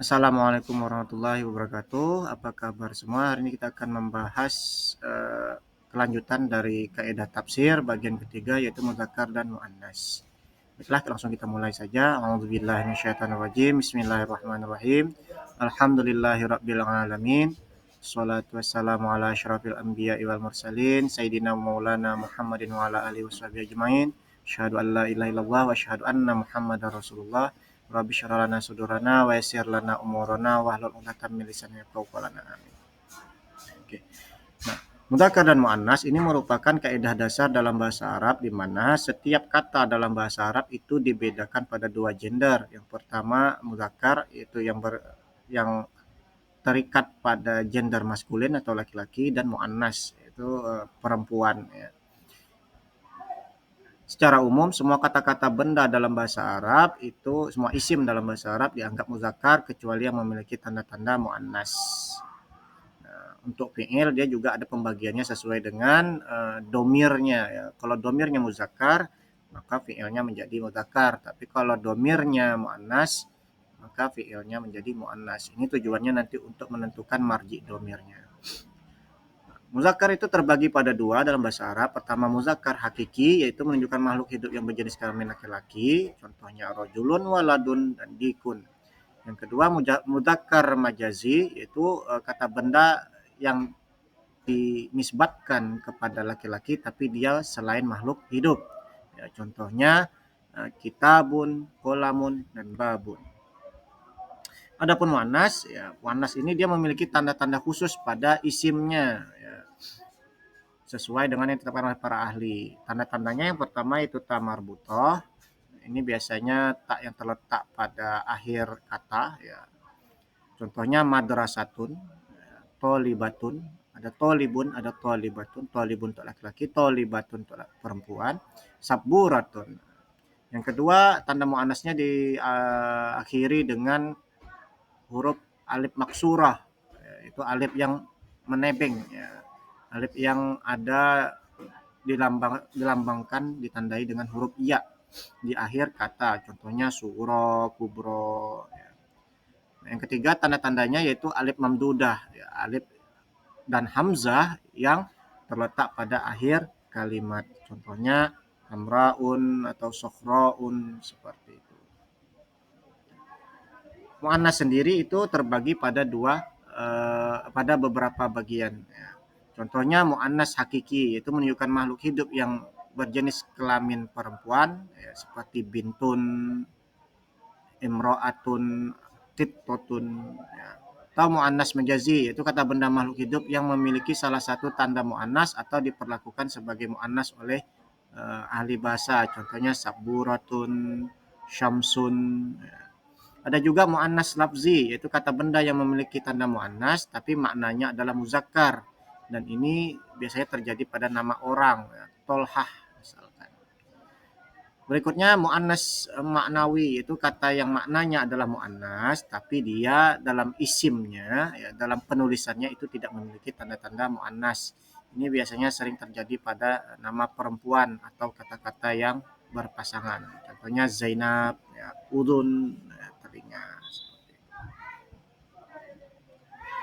Assalamualaikum warahmatullahi wabarakatuh. Apa kabar semua? Hari ini kita akan membahas kelanjutan dari kaidah tafsir bagian ketiga yaitu mudzakkar dan muannas. Baiklah, langsung kita mulai saja. A'udzubillahi minasyaitonirrajim. Bismillahirrahmanirrahim. Alhamdulillahirabbil alamin. Shalatu wassalamu ala asyrafil anbiya'i wal mursalin sayyidina maulana Muhammadin wa ala alihi washabihi ajmain. Asyhadu an la ilaha illallah wa asyhadu anna Muhammadar Rasulullah. Rabbi syrah lana sudurana wa yassir lana umurana wahlul 'uqdatam min lisani yafqahu qawlana. Amin. Oke. Nah, mudzakkar dan muannas ini merupakan kaidah dasar dalam bahasa Arab di mana setiap kata dalam bahasa Arab itu dibedakan pada dua gender. Yang pertama mudzakkar yaitu yang terikat pada gender maskulin atau laki-laki, dan muannas yaitu perempuan ya. Secara umum semua kata-kata benda dalam bahasa Arab itu semua isim dalam bahasa Arab dianggap muzakkar kecuali yang memiliki tanda-tanda muannas. Nah, untuk fi'il dia juga ada pembagiannya sesuai dengan domirnya ya. Kalau domirnya muzakkar maka fi'ilnya menjadi muzakkar, tapi kalau domirnya muannas maka fi'ilnya menjadi muannas. Ini tujuannya nanti untuk menentukan marji domirnya. Muzakkar itu terbagi pada dua dalam bahasa Arab. Pertama muzakkar hakiki, yaitu menunjukkan makhluk hidup yang berjenis kelamin laki-laki. Contohnya rojulun, waladun, dan dikun. Yang kedua muzakkar majazi, yaitu kata benda yang dinisbatkan kepada laki-laki tapi dia selain makhluk hidup. Ya, contohnya kitabun, kolamun, dan babun. Adapun muannas, ya muannas ini dia memiliki tanda-tanda khusus pada isimnya. Ya, sesuai dengan yang ditetapkan oleh para ahli. Tanda-tandanya yang pertama itu ta marbutoh. Ini biasanya tak yang terletak pada akhir kata ya. Contohnya madrasatun, tolibatun, ada tolibun, ada tolibatun, tolibun untuk laki-laki, tolibatun untuk perempuan, saburatun. Yang kedua, tanda muannasnya diakhiri dengan huruf alif maksurah, itu alif yang menebeng ya. Alif yang ada dilambangkan ditandai dengan huruf ya di akhir kata, contohnya suro, kubro ya. Yang ketiga tanda-tandanya yaitu alif mamdudah ya, alif dan hamzah yang terletak pada akhir kalimat, contohnya hamraun atau sokhraun seperti itu. Muannas sendiri itu terbagi pada pada beberapa bagian ya. Contohnya muannas hakiki, yaitu menunjukkan makhluk hidup yang berjenis kelamin perempuan ya, seperti bintun, imro'atun, tittotun ya. Atau muannas majazi, yaitu kata benda makhluk hidup yang memiliki salah satu tanda muannas atau diperlakukan sebagai muannas oleh ahli bahasa, contohnya saburatun, syamsun ya. Ada juga muannas lafzi, yaitu kata benda yang memiliki tanda muannas tapi maknanya adalah muzakkar, dan ini biasanya terjadi pada nama orang ya, tolhah misalkan. Berikutnya muannas maknawi, itu kata yang maknanya adalah muannas tapi dia dalam isimnya ya, dalam penulisannya itu tidak memiliki tanda-tanda muannas. Ini biasanya sering terjadi pada nama perempuan atau kata-kata yang berpasangan. Contohnya Zainab, ya, Udun, ya, telinga.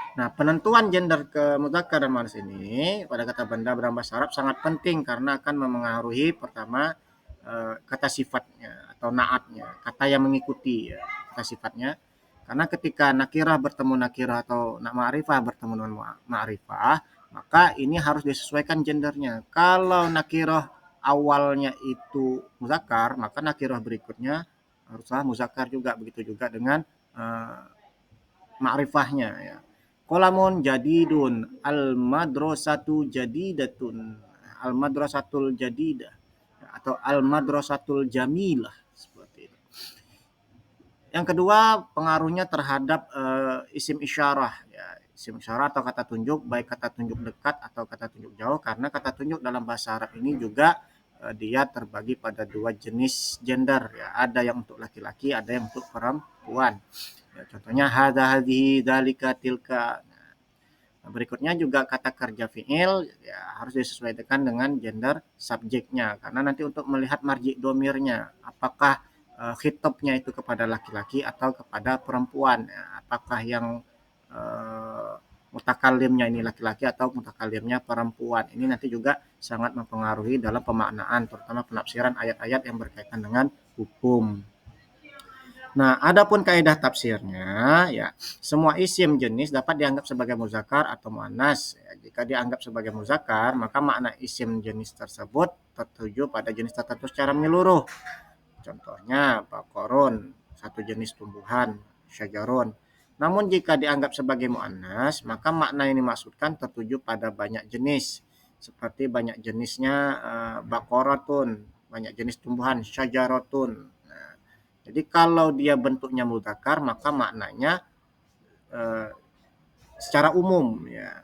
Nah, penentuan gender ke mudzakkar dan muannas ini pada kata benda dalam bahasa Arab sangat penting karena akan memengaruhi pertama kata sifatnya atau naatnya, kata yang mengikuti ya, kata sifatnya. Karena ketika nakirah bertemu nakirah atau ma'rifah bertemu dengan ma'rifah, maka ini harus disesuaikan gendernya. Kalau nakirah awalnya itu muzakkar, maka nakirah berikutnya haruslah muzakkar juga. Begitu juga dengan ma'rifahnya ya. Qalamun jadidun, al madrasatu jadidatun, al madrasatul jadidah atau al madrasatul jamilah seperti itu. Yang kedua, pengaruhnya terhadap isim isyarah ya. Isim isyarah atau kata tunjuk, baik kata tunjuk dekat atau kata tunjuk jauh, karena kata tunjuk dalam bahasa Arab ini juga dia terbagi pada dua jenis gender ya. Ada yang untuk laki-laki, ada yang untuk perempuan. Ya, contohnya hadza hadhihi dzalika tilka. Nah, berikutnya juga kata kerja fi'il ya, harus disesuaikan dengan gender subjeknya, karena nanti untuk melihat marji domirnya apakah khitabnya itu kepada laki-laki atau kepada perempuan. Ya, apakah yang mutakalimnya ini laki-laki atau mutakalimnya perempuan. Ini nanti juga sangat mempengaruhi dalam pemaknaan, terutama penafsiran ayat-ayat yang berkaitan dengan hukum. Nah, adapun kaidah tafsirnya, ya, semua isim jenis dapat dianggap sebagai muzakkar atau muannas. Ya, jika dianggap sebagai muzakkar, maka makna isim jenis tersebut tertuju pada jenis tertentu secara menyeluruh. Contohnya, baqarun, satu jenis tumbuhan, syajarun. Namun jika dianggap sebagai muannas, maka makna yang dimaksudkan tertuju pada banyak jenis. Seperti banyak jenisnya baqaratun, banyak jenis tumbuhan, syajaratun. Nah, jadi kalau dia bentuknya mudzakkar, maka maknanya eh, secara umum, ya,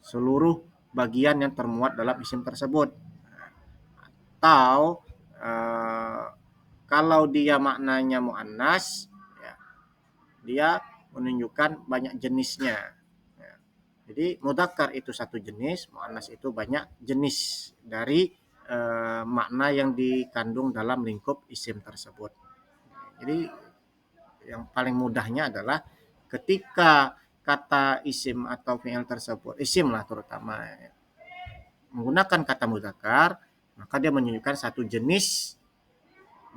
seluruh bagian yang termuat dalam isim tersebut. Atau eh, kalau dia maknanya muannas, ya, dia menunjukkan banyak jenisnya. Ya. Jadi mudzakkar itu satu jenis, muannas itu banyak jenis dari makna yang dikandung dalam lingkup isim tersebut. Jadi yang paling mudahnya adalah ketika kata isim atau fi'il tersebut, isim lah terutama, menggunakan kata mudzakkar, maka dia menunjukkan satu jenis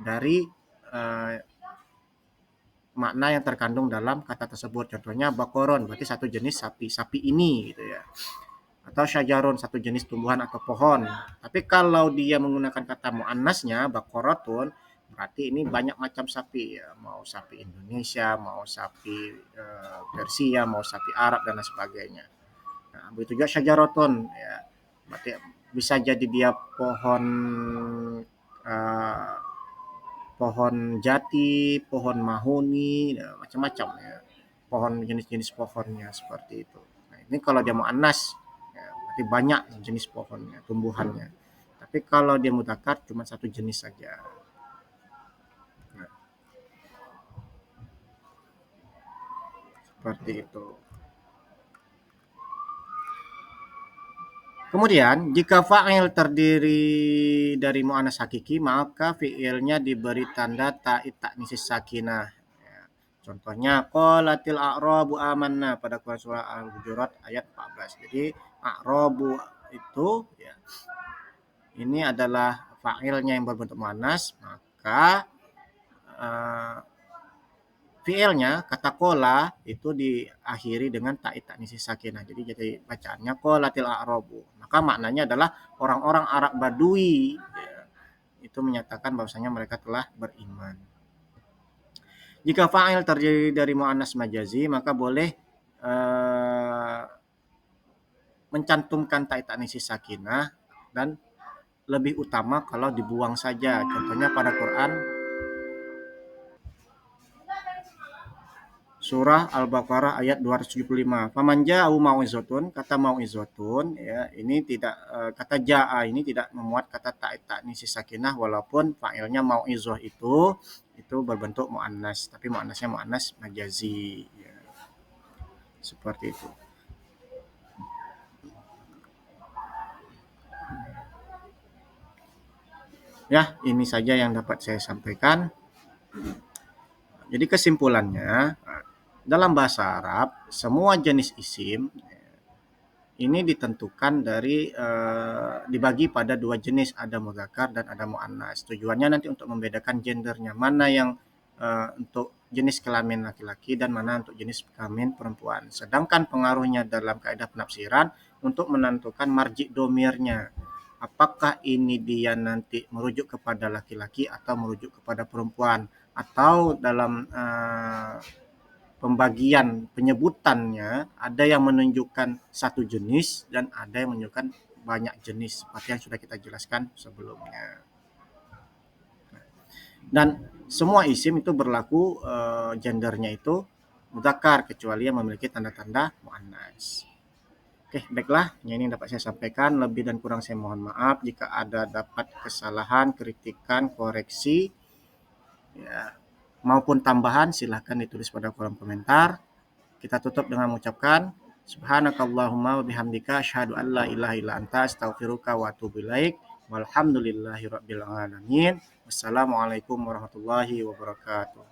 dari eh, makna yang terkandung dalam kata tersebut. Contohnya bakoron, berarti satu jenis sapi, sapi ini gitu ya. Atau syajarun, satu jenis tumbuhan atau pohon. Tapi kalau dia menggunakan kata muannasnya, bakorotun, berarti ini banyak macam sapi ya. Mau sapi Indonesia, mau sapi Persia, mau sapi Arab dan lain sebagainya. Nah, begitu juga syajarotun ya. Berarti bisa jadi dia pohon eh, pohon jati, pohon mahoni, ya, macam-macam ya. Pohon jenis-jenis pohonnya seperti itu. Nah, ini kalau dia mau anas, ya, berarti banyak jenis pohonnya, tumbuhannya. Tapi kalau dia mudzakkar cuma satu jenis saja. Nah, seperti itu. Kemudian, jika fa'il terdiri dari mu'annas hakiki, maka fi'ilnya diberi tanda ta'id ta'nisis sakinah. Ya. Contohnya, qalatil a'rabu amanna pada Quran surah Al-Hujurat ayat 14. Jadi, a'rabu itu ya, ini adalah fa'ilnya yang berbentuk mu'annas, maka uh, fi'ilnya kata kola itu diakhiri dengan ta'id ta'nisi sakinah. Jadi bacaannya qolatil a'rabu. Maka maknanya adalah orang-orang Arab Badui ya, itu menyatakan bahwasanya mereka telah beriman. Jika fa'il terdiri dari muannas majazi, maka boleh mencantumkan ta'id ta'nisi sakinah dan lebih utama kalau dibuang saja. Contohnya pada Quran Surah Al-Baqarah ayat 275. Faman ja'u mau'izatun, kata mau'izatun ya, ini tidak kata ja'a ini tidak memuat kata ta'nisi sakinah walaupun fa'ilnya mau'izah itu berbentuk muannas, tapi muannasnya muannas majazi ya. Seperti itu. Ya, ini saja yang dapat saya sampaikan. Jadi kesimpulannya, dalam bahasa Arab semua jenis isim ini ditentukan dari dibagi pada dua jenis, ada mudzakkar dan ada muannas. Tujuannya nanti untuk membedakan gendernya, mana yang untuk jenis kelamin laki-laki dan mana untuk jenis kelamin perempuan. Sedangkan pengaruhnya dalam kaidah penafsiran untuk menentukan marji domirnya. Apakah ini dia nanti merujuk kepada laki-laki atau merujuk kepada perempuan, atau dalam pembagian penyebutannya ada yang menunjukkan satu jenis dan ada yang menunjukkan banyak jenis seperti yang sudah kita jelaskan sebelumnya. Dan semua isim itu berlaku gendernya itu mudzakkar kecuali yang memiliki tanda-tanda muannas. Oke, baiklah, ini dapat saya sampaikan. Lebih dan kurang saya mohon maaf jika ada dapat kesalahan, kritikan, koreksi, ya, maupun tambahan silahkan ditulis pada kolom komentar. Kita tutup dengan mengucapkan subhanakallahumma wa bihamdika asyhadu an la ilaha illa anta astaghfiruka wa atubu ilaik. Walhamdulillahirabbil alamin. Wassalamualaikum warahmatullahi wabarakatuh.